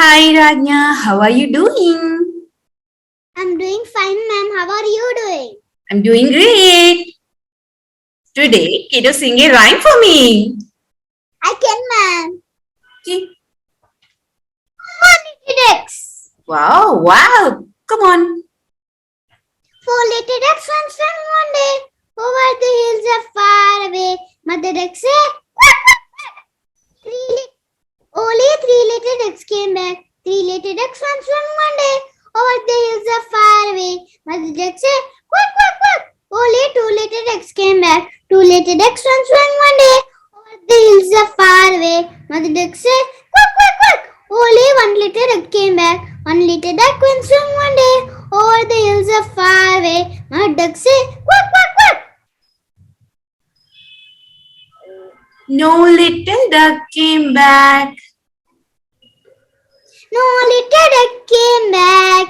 Hi Radnya, how are you doing? I'm doing fine, ma'am. How are you doing? I'm doing great. Today, kiddo sing a rhyme for me. I can, ma'am. Okay. Four-legged ducks. Wow. Come on. Four-legged ducks went swimming one day over the hills of far away. Mother duck said, quack, quack, quack. Only three-legged ducks came back. Three-legged ducks went swimming one day over the hills of far away. Mother duck said, quack, quack, quack. Only two-legged ducks came back. Two-legged ducks went swimming one day over the hills of far away. Mother duck said, quack, quack, quack. Only one-legged duck came back. One-legged duck went swimming one day over the hills of far away. Mother duck said, quack, quack, quack. No little duck came back. No little duck came back.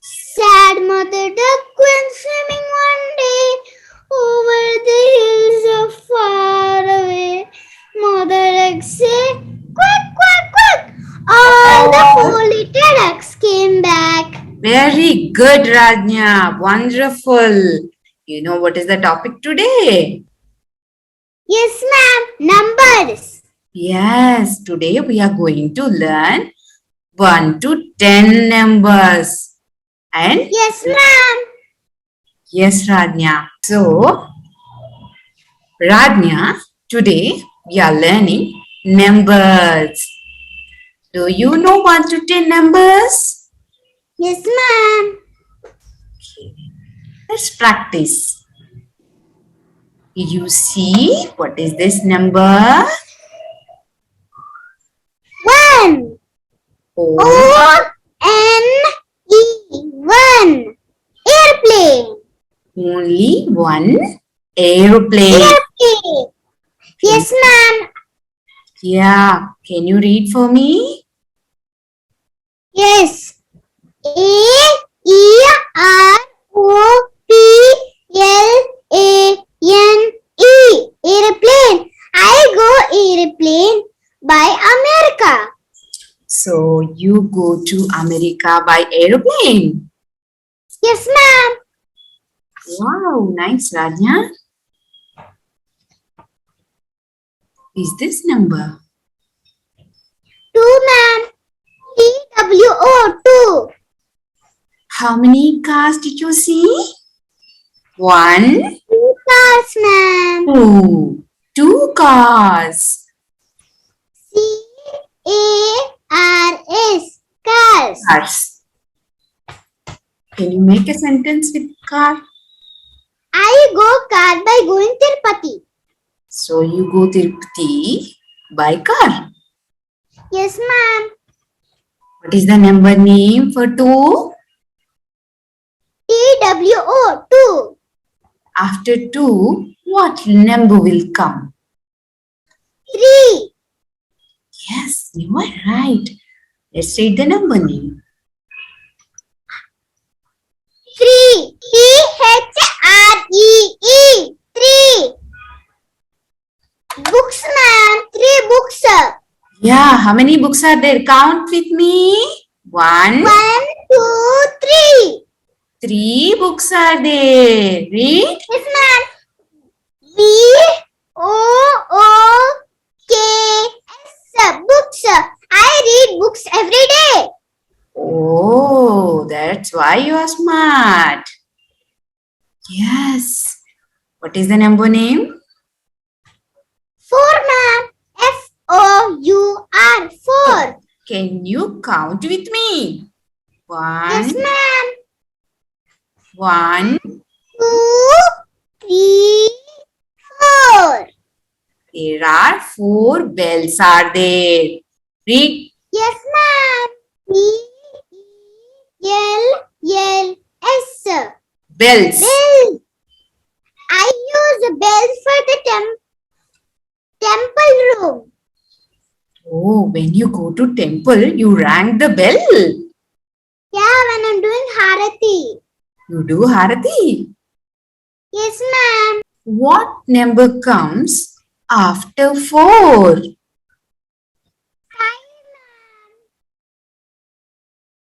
Sad mother duck went swimming one day over the hills of far away. Mother duck said, quack, quack, quack. All the four little ducks came back. Very good, Radnya. Wonderful. You know what is the topic today? Yes, ma'am. Numbers. Yes, today we are going to learn 1 to 10 numbers. And Yes, ma'am. yes, Radnya. So, Radnya, today we are learning numbers. Do you know 1 to 10 numbers? Yes, ma'am. Let's practice. You see what is this number? 1. O-N-E. 1. Airplane. Only one aeroplane. Airplane. Yes, ma'am. Yeah. Can you read for me? Yes. A-E-R-O-P-L-A-N-E. Airplane. I go airplane by America. So you go to America by aeroplane. Yes, ma'am. Wow, nice, Radnya. Is this number? 2, ma'am. T-W-O, 2. How many cars did you see? 1, 2 cars, ma'am. 2. 2 cars. C-A-R-S. Cars. Cars. Can you make a sentence with car? I go car by going Tirupati. So you go Tirupati by car. Yes, ma'am. What is the number name for 2? T-W-O, 2. After 2, what number will come? 3. Yes, you are right. Let's read the number name. 3. T-H-R-E-E. 3. Books, ma'am. 3 books. Yeah, how many books are there? Count with me. 1, 1, 2, 3. 3 books are there. Read. Yes, ma'am. B-O-O-K-S. Books. I read books every day. Oh, that's why you are smart. Yes. What is the number name? 4, ma'am. F-O-U-R. 4. Can you count with me? 1, Yes, ma'am. 1. 2, 3, 4. There are 4 bells are there. Read. Yes, ma'am. B-E-L-L-S. Bells. Bell. I use bells for the temple room. Oh, when you go to temple, you rang the bell. Yeah, when I'm doing Harati. You do Harati. Yes, ma'am. What number comes after 4?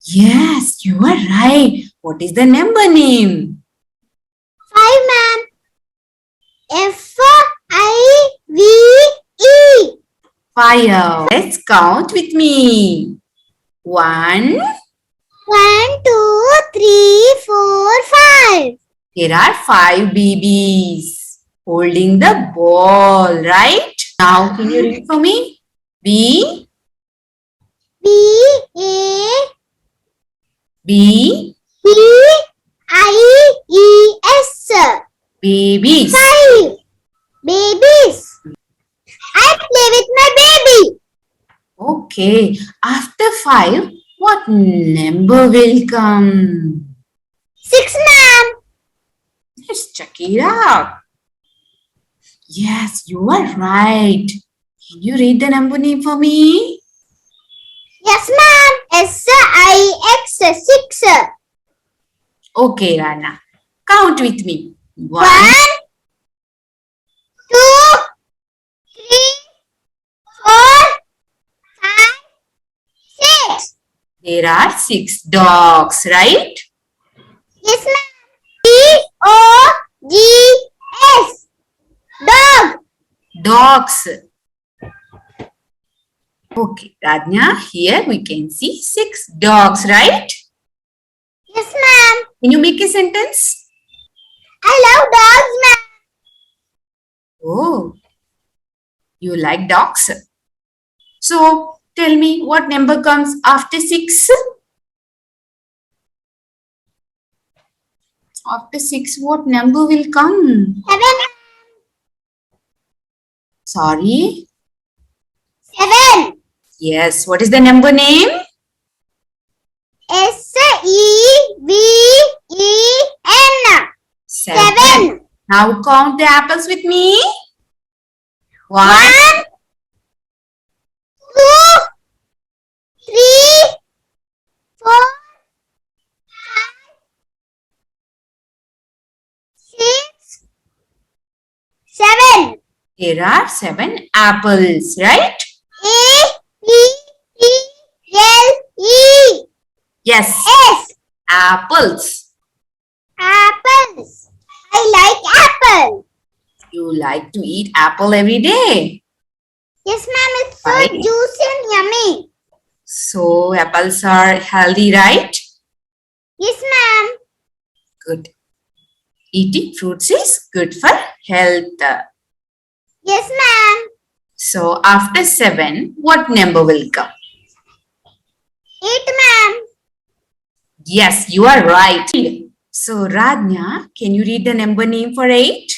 Yes, you are right. What is the number name? 5, ma'am. F-I-V-E. Fire. Let's count with me. 1. 1, 2, 3, 4, 5. Here are 5 babies holding the ball, right? Now, can you read for me? B, B-A-B-I-E-S. B, babies. 5. Babies. I play with my baby. Okay, after 5, what number will come? 6, ma'am. Let's check it out. Yes, you are right. Can you read the number name for me? Yes, ma'am. S-I-X. 6. Okay, Rana. Count with me. 1, 1, 2, 3, 4, 5, 6. there are 6 dogs, right? Yes, ma'am. D-O-G-S. Dog. Dogs. Okay, Radnya, here we can see 6 dogs, right? Yes, ma'am. Can you make a sentence? I love dogs, ma'am. Oh, you like dogs. So, tell me what number comes after 6? After 6, what number will come? 7. Sorry? 7. Yes, what is the number name? S-E-V-E-N. 7. Now count the apples with me. 1, 1, 2, 3, 4, 5, 6, 7. there are 7 apples, right? A-P-P-L-E. Yes, S. apples. Apples. I like apple. You like to eat apple every day. Yes, ma'am. It's so Right. juicy and yummy. So, apples are healthy, right? Yes, ma'am. Good. Eating fruits is good for health. Yes, ma'am. So, after 7, what number will come? 8, ma'am. Yes, you are right. So, Radnya, can you read the number name for 8?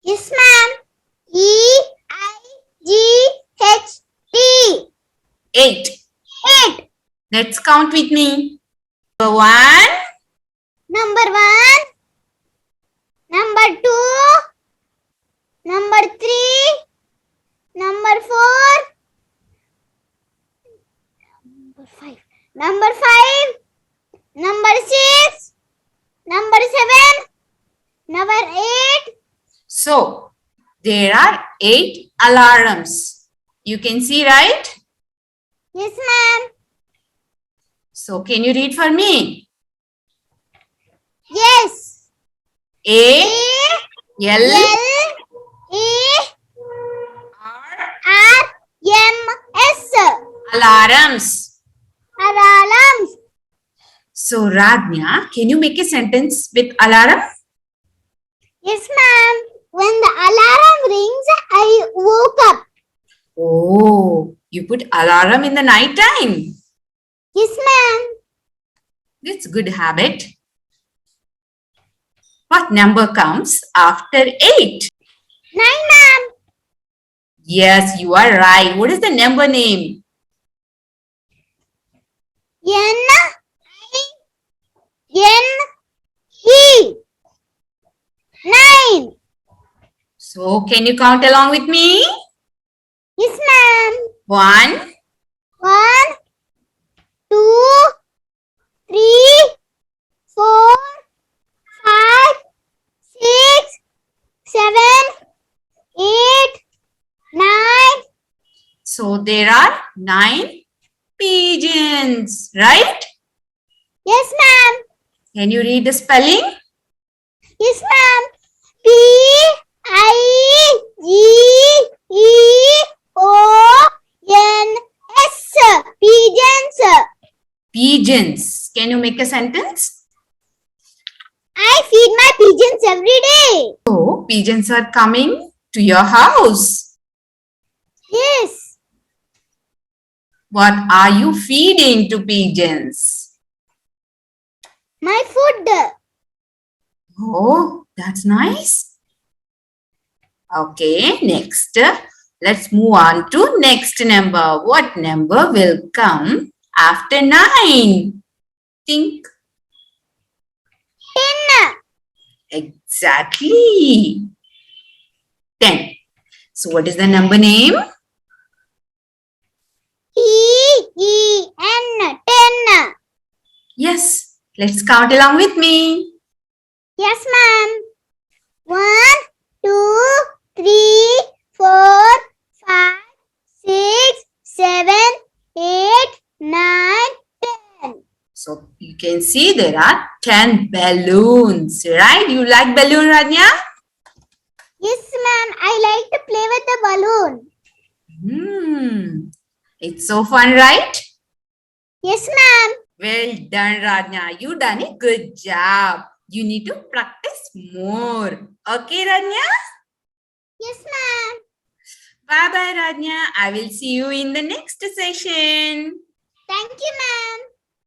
Yes, ma'am. E-I-G-H-T. 8. 8. Let's count with me. Number 1, Number 1. Number 2. Number 3. Number 4. Number 5. Number 5. Number 6. Number 7. Number 8. So, there are 8 alarms. You can see, right? Yes, ma'am. So, can you read for me? Yes. A, A L, L A R, R M S. alarms. Alarms. So, Radnya, can you make a sentence with alarm? Yes, ma'am. When the alarm rings, I woke up. Oh, you put alarm in the night time. Yes, ma'am. That's a good habit. What number comes after 8? 9, ma'am. Yes, you are right. What is the number name? N E 9. So, can you count along with me? Yes, ma'am. 1, 1, 2, 3, 4, 5, 6, 7, 8, 9. So, there are 9 Pigeons, right? Yes, ma'am. Can you read the spelling? Yes, ma'am. Pigeons. Pigeons. Pigeons. Can you make a sentence? I feed my pigeons every day. So, pigeons are coming to your house. Yes. What are you feeding to pigeons? My food. Oh, that's nice. Okay, next. Let's move on to next number. What number will come after 9? Think. 10. Exactly. 10. So what is the number name? Ten. 10. Yes. Let's count along with me. Yes, ma'am. 1, 2, 3, 4, 5, 6, 7, 8, 9, 10. So you can see there are 10 balloons, right? You like balloon, Radnya? Yes, ma'am. I like to play with the balloon. It's so fun, right? Yes, ma'am. Well done, Radnya. You done a good job. You need to practice more. Okay, Radnya? Yes, ma'am. Bye-bye, Radnya. I will see you in the next session. Thank you, ma'am.